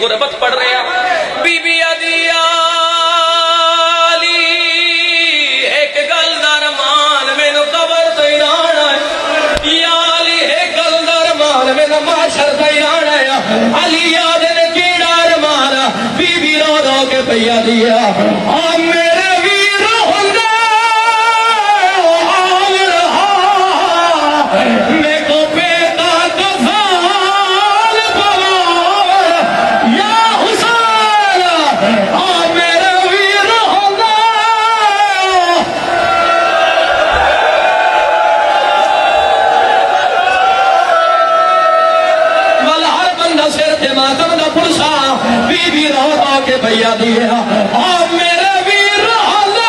غربت پڑھ رہے ہیں بی بی ادیا ایک گل درمان مینو قبر تیران ہے یا علی ایک گل درمان مینو معاشر تیران ہے علی یاد نے کیڑا رمان بی بی رو رو کے پیا دیا میرے ویر ہوندا میں کو پیتا کفال پوار یا حسین میرے ویر ہوندا والا ہر بندہ سر تے ماتم دا پرسا بی بی رو رو کے پیا دیا میرے ویر ہوندا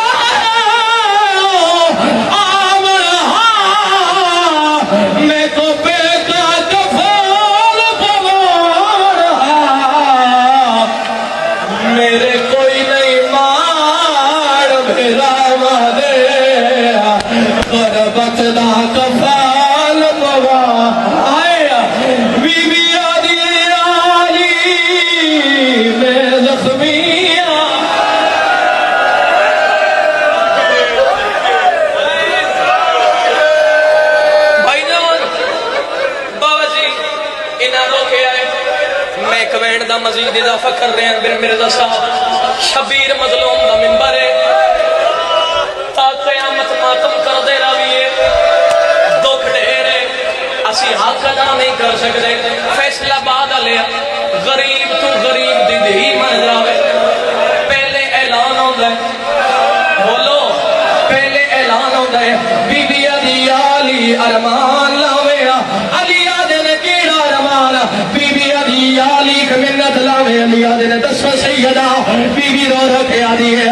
میں کو پیتا کفال پوار میرے کوئی نہیں مار میرا مادے غربت دا کفال پوار بی بی علی میں زخمیاں بھائی جان بابا جی انہاں روکے آئے میں کوینڈ دا مزید اضافہ کر رہے ہیں میرے مرزا صاحب شبیر مظلوم دا منبر ہے تا قیامت ماتم کر دے راویے دکھ ڈھیرے اسی حق ادا نہیں کر سکتے فیصلہ بعد لیا غریب تو غریب دی دہی من جاوے پہلے اعلان ہوتا ہے بولو پہلے اعلان ہوتا ہے بی بی علی ارمان لاوے علی آدھے نے کیڑا ارمان بی بی علی منت لاوے علی آدھے نے دسو سیدہ بی بی رو رو کے آدھی ہے